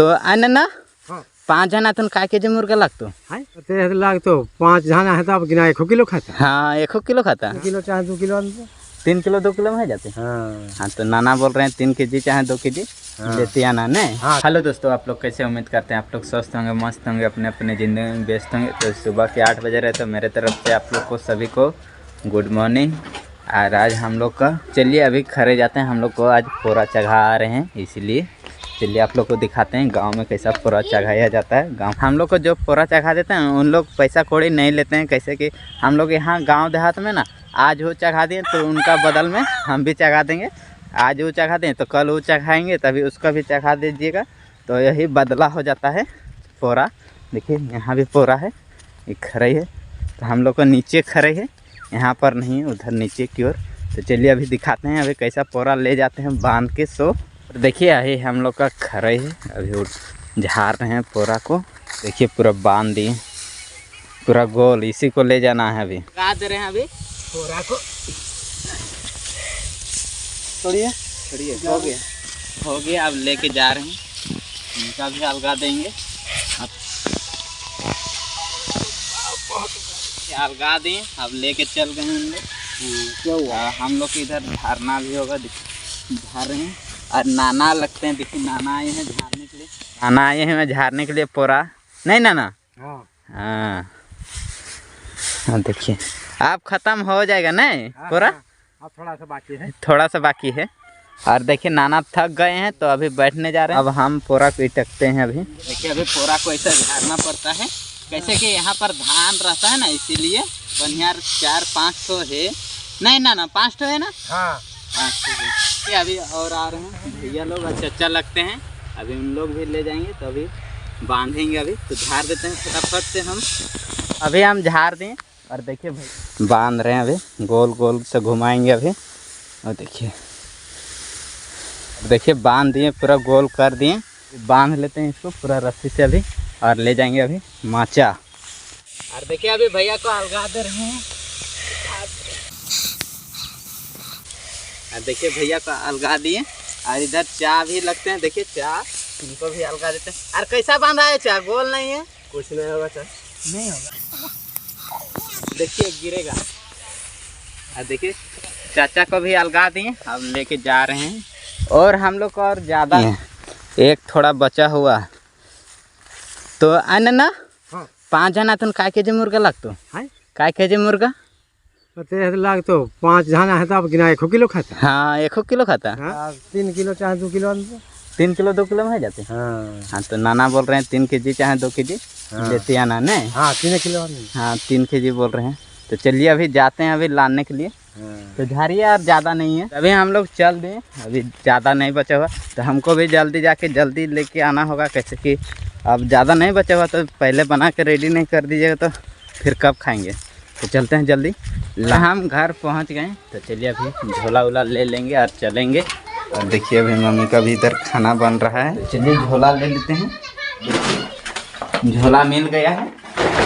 तो आने ना 5 जना तुम काय केजी मुर्गा लागतो लागतो 5 जना है तो अब गिना 1 किलो खाता। हाँ 1 किलो खाता। 1 किलो चाहे 2 किलो 3 किलो 2 किलो में हो जाते। हाँ तो नाना बोल रहे हैं 3 केजी चाहे 2 केजी लेते आना नहीं। हेलो दोस्तों, आप लोग कैसे? उम्मीद करते हैं आप लोग स्वस्थ होंगे, मस्त होंगे, अपने अपने ज़िंदगी में व्यस्त होंगे। तो सुबह के 8 बजे रहे तो मेरे तरफ से आप लोग को सभी को गुड मॉर्निंग। और आज हम लोग का चलिए अभी खरे जाते हैं। हम लोग को आज पोरा चढ़ा आ रहे हैं, इसीलिए चलिए आप लोग को दिखाते हैं गांव में कैसा पोरा चढ़ाया जाता है। गांव हम लोग को जो पोरा चढ़ा देते हैं उन लोग पैसा कौड़ी नहीं लेते हैं। कैसे कि हम लोग यहाँ गांव देहात में ना आज वो चढ़ा दिए तो उनका बदल में हम भी चढ़ा देंगे। आज वो चढ़ा दें तो कल वो चढ़ाएंगे, तभी उसका भी चढ़ा दीजिएगा। तो यही बदला हो जाता है पोरा। देखिए यहाँ भी पोरा है, ये खरे है। तो हम लोग को नीचे खरे है, यहाँ पर नहीं, उधर नीचे की ओर। तो चलिए अभी दिखाते हैं अभी कैसा पोरा ले जाते हैं बांध के। सो देखिए यही हम लोग का खरे है, अभी झाड़ रहे हैं पोरा को। देखिए पूरा बांध दिए, पूरा गोल, इसी को ले जाना है। अभी लगा दे रहे हैं अभी पोरा को। छोड़िए हो गया, अब लेके जा रहे हैं। इनका भी अलगा देंगे, अलगा दिए, अब लेके चल गए हम लोग। क्या हुआ? हम लोग इधर झाड़ना भी होगा, झाड़ रहे हैं। और नाना लगते हैं, देखिए नाना आए हैं झाड़ने के लिए। नाना आए हैं झाड़ने के लिए पोरा, नहीं नाना? हाँ देखिए अब ख़त्म हो जाएगा नहीं पोरा, अब थोड़ा सा बाकी है। और देखिए नाना थक गए हैं तो अभी बैठने जा रहे हैं। अब हम पोरा को इटकते हैं। अभी देखिए अभी पोरा को ऐसा झाड़ना पड़ता है, कैसे कि यहाँ पर धान रहता है ना, इसीलिए बढ़िया 400-500 है। नहीं ना 500 है ना? हाँ 500 है। अभी और आ रहे हैं भैया लोग, अच्छा लगते हैं। अभी उन लोग भी ले जाएंगे तो अभी बांधेंगे। अभी तो झाड़ देते हैं फटाफट से हम। अभी हम झाड़ दें और देखिए भाई बांध रहे हैं। अभी गोल गोल से घुमाएंगे अभी। और देखिए बांध दिए, पूरा गोल कर दिए। बांध लेते हैं इसको पूरा रस्सी से अभी और ले जाएंगे अभी माचा। और देखिए अभी भैया को अलगा दे रहे हैं। और देखिए भैया को अलगा दिए और इधर चा भी लगते हैं। देखिए चा, इनको भी अलगा देते हैं। और कैसा बांधा है चा? गोल नहीं है, कुछ नहीं होगा चा, नहीं होगा। देखिए गिरेगा। और देखिए चाचा को भी अलगा दिए, अब लेके जा रहे हैं। और हम लोग को और ज़्यादा एक थोड़ा बचा हुआ तो आने ना 5 जना तुम काय केजी मुर्गा लागतो? काय केजी मुर्गा लागतो 5 जना है तो अब गिना 1 किलो खाता। हाँ 1 किलो खाता। 3 किलो चाहे 2 किलो 3 किलो 2 किलो में हो जाते। हाँ तो नाना बोल रहे हैं 3 केजी चाहे 2 केजी लेते आना नहीं। हाँ 3 किलो। हाँ 3 केजी बोल रहे हैं। तो चलिए अभी जाते हैं अभी लाने के लिए। तो झाड़िए यार ज़्यादा नहीं है, अभी हम लोग चल दें, अभी ज़्यादा नहीं बचा हुआ। तो हमको भी जल्दी जाके जल्दी लेके आना होगा, कैसे कि अब ज़्यादा नहीं बचा हुआ तो पहले बना के रेडी नहीं कर दीजिएगा तो फिर कब खाएंगे। तो चलते हैं जल्दी। हम घर पहुंच गए तो चलिए अभी झोला वोला ले लेंगे और चलेंगे। और देखिए अभी मम्मी का भी इधर खाना बन रहा है। तो चलिए झोला ले लेते हैं। झोला मिल गया है,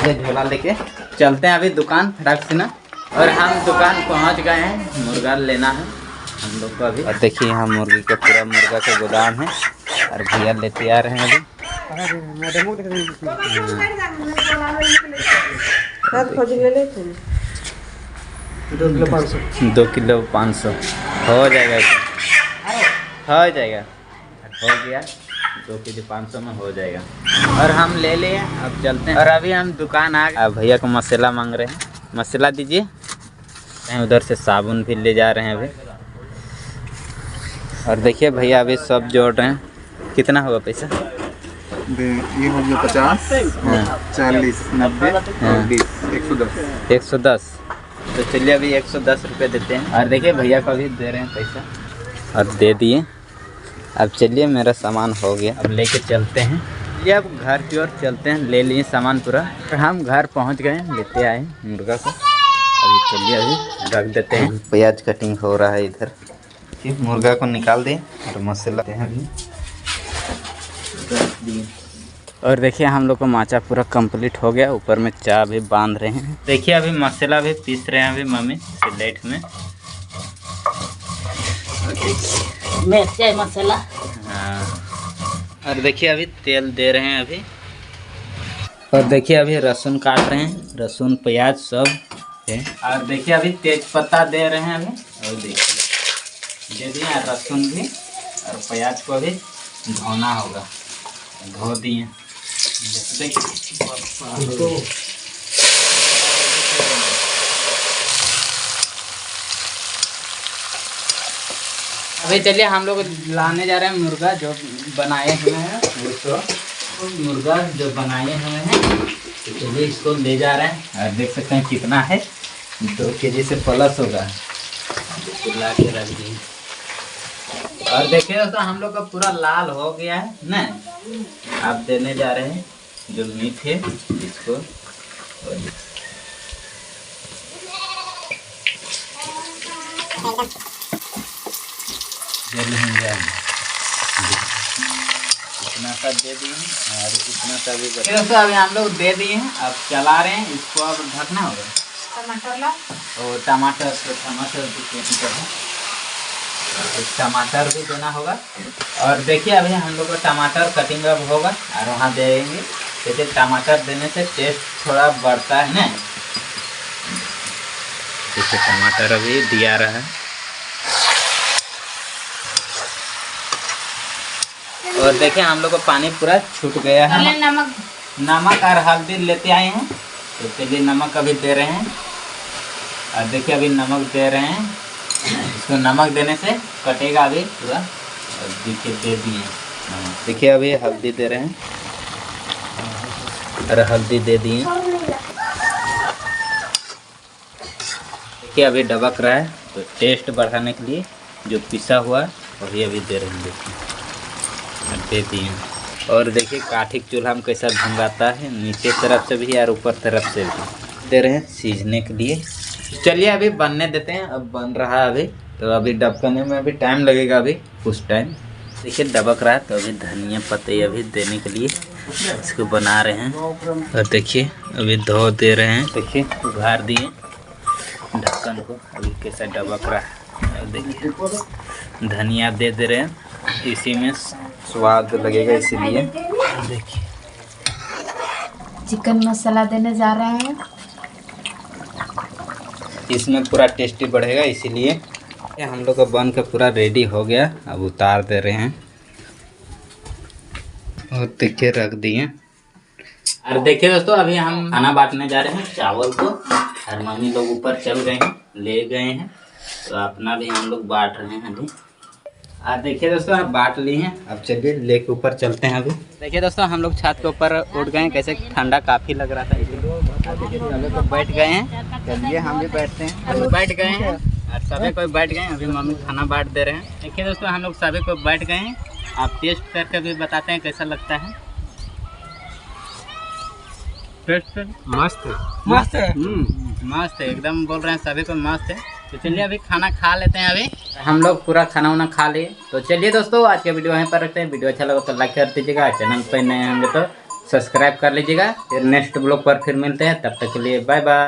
ये झोला लेके चलते हैं अभी दुकान फटाक से ना। और हम दुकान पहुंच गए हैं, मुर्गा लेना है हम लोग को अभी। और देखिए यहाँ मुर्गी का पूरा मुर्गा का गोदाम है और भैया लेते आ रहे हैं अभी। 2 किलो 500 हो जाएगा, हो जाएगा, हो गया 2 केजी 500 में हो जाएगा। और हम ले लिए, अब चलते हैं। और अभी हम दुकान आ गए। भैया को मसाला मांग रहे हैं, मसाला दीजिए। उधर से साबुन भी ले जा रहे हैं अभी। और देखिए भैया अभी सब जोड़ रहे हैं। कितना होगा पैसा? ये हो गया 50, 40, 90, 110। 110। तो चलिए अभी 110 रुपये देते हैं। और देखिए भैया को भी दे रहे हैं पैसा और दे दिए। अब चलिए मेरा सामान हो गया, अब लेके चलते हैं। ये अब घर की ओर चलते हैं, ले लिए सामान पूरा। हम घर पहुंच गए, लेते आए मुर्गा को। अभी चलिए अभी रख देते हैं। प्याज कटिंग हो रहा है इधर। मुर्गा को निकाल दें और मसाला हैं अभी। और देखिए हम लोग को माचा पूरा कंप्लीट हो गया, ऊपर में चा भी बांध रहे हैं। देखिए अभी मसाला भी पीस रहे हैं अभी मम्मी सिलेट में। मिर्च मसाला। हाँ और देखिए अभी तेल दे रहे हैं अभी। और देखिए अभी लहसुन काट रहे हैं, लहसुन प्याज सब है। और देखिए अभी तेज पत्ता दे रहे हैं अभी। और देखिए दे दिए लहसुन भी और प्याज को भी धोना होगा, धो दिए। अभी चलिए हम लोग लाने जा रहे हैं मुर्गा जो बनाए हुए हैं, वो मुर्गा जो बनाए हुए हैं, तो चलिए इसको ले जा रहे हैं। और देख सकते हैं कितना है, 2 केजी से प्लस होगा। ला के रख दिए। और देखिए दोस्तों हम लोग का पूरा लाल हो गया है ना। आप देने जा रहे हैं जो मीट है इसको। इतना सा दे दिए हैं और इतना सा भी दोस्तों अभी हम लोग दे दिए हैं। अब चला रहे हैं इसको, अब ढकना होगा। टमाटर ला और टमाटर टमाटर भी देना होगा। और देखिए अभी हम लोग को टमाटर कटिंग अब होगा और वहाँ देंगे। जैसे टमाटर देने से टेस्ट थोड़ा बढ़ता है ना। जैसे टमाटर अभी दिया रहा है। और देखिए हम लोग को पानी पूरा छूट गया है। नमक और हल्दी लेते आए हैं, तो चलिए नमक अभी दे रहे हैं। और देखिए अभी नमक दे रहे हैं। इसको नमक देने से कटेगा अभी पूरा। और देखिए दे दिए। देखिए अभी हल्दी दे रहे हैं और हल्दी दे दिए। देखिए अभी डबक रहा है, तो टेस्ट बढ़ाने के लिए जो पिसा हुआ वही अभी दे रहे हैं। देखिए दे दिए। और देखिए काठी चूल्हा में कैसा भंगाता है, नीचे तरफ से भी और ऊपर तरफ से भी दे रहे हैं सीझने के लिए। चलिए अभी बनने देते हैं। अब बन रहा है अभी, तो अभी डबकने में अभी टाइम लगेगा, अभी कुछ टाइम। देखिए डबक रहा है, तो अभी धनिया पत्ते अभी देने के लिए इसको बना रहे हैं। और देखिए अभी धो दे रहे हैं। देखिए उघार दिए ढक्कन को, अभी कैसा डबक रहा है। और देखिए धनिया दे रहे हैं, इसी में स्वाद लगेगा इसीलिए। देखिए चिकन मसाला देने जा रहे हैं, इसमें पूरा टेस्टी बढ़ेगा इसीलिए। हम लोग का बन के पूरा रेडी हो गया, अब उतार दे रहे हैं। और देखिए रख दिए। और देखिए दोस्तों अभी हम खाना बांटने जा रहे हैं चावल को। और मम्मी लोग ऊपर चल गए हैं, ले गए हैं, तो अपना भी हम लोग बांट रहे हैं अभी। और देखिए दोस्तों आप बांट लिए हैं, अब चलिए लेके ऊपर चलते हैं। अभी देखिए दोस्तों हम लोग छत के ऊपर उठ गए हैं, कैसे ठंडा काफ़ी लग रहा था इसलिए। देखिए सभी को बैठ गए हैं, चलिए हम भी बैठते हैं। हम बैठ गए हैं और सभी कोई बैठ गए हैं। अभी मम्मी खाना बांट दे रहे हैं। देखिए दोस्तों हम लोग सभी को बैठ गए हैं। आप टेस्ट करके भी बताते हैं कैसा लगता है। टेस्ट मस्त मस्त है, मस्त है एकदम, बोल रहे हैं सभी को मस्त है। तो चलिए अभी खाना खा लेते हैं। अभी हम लोग पूरा खाना वाना खा लिए। तो चलिए दोस्तों आज का वीडियो यहीं पर रखते हैं। वीडियो अच्छा लगा तो लाइक कर दीजिएगा, चैनल पर नए होंगे तो सब्सक्राइब कर लीजिएगा। फिर नेक्स्ट ब्लॉग पर फिर मिलते हैं, तब तक के लिए बाय बाय।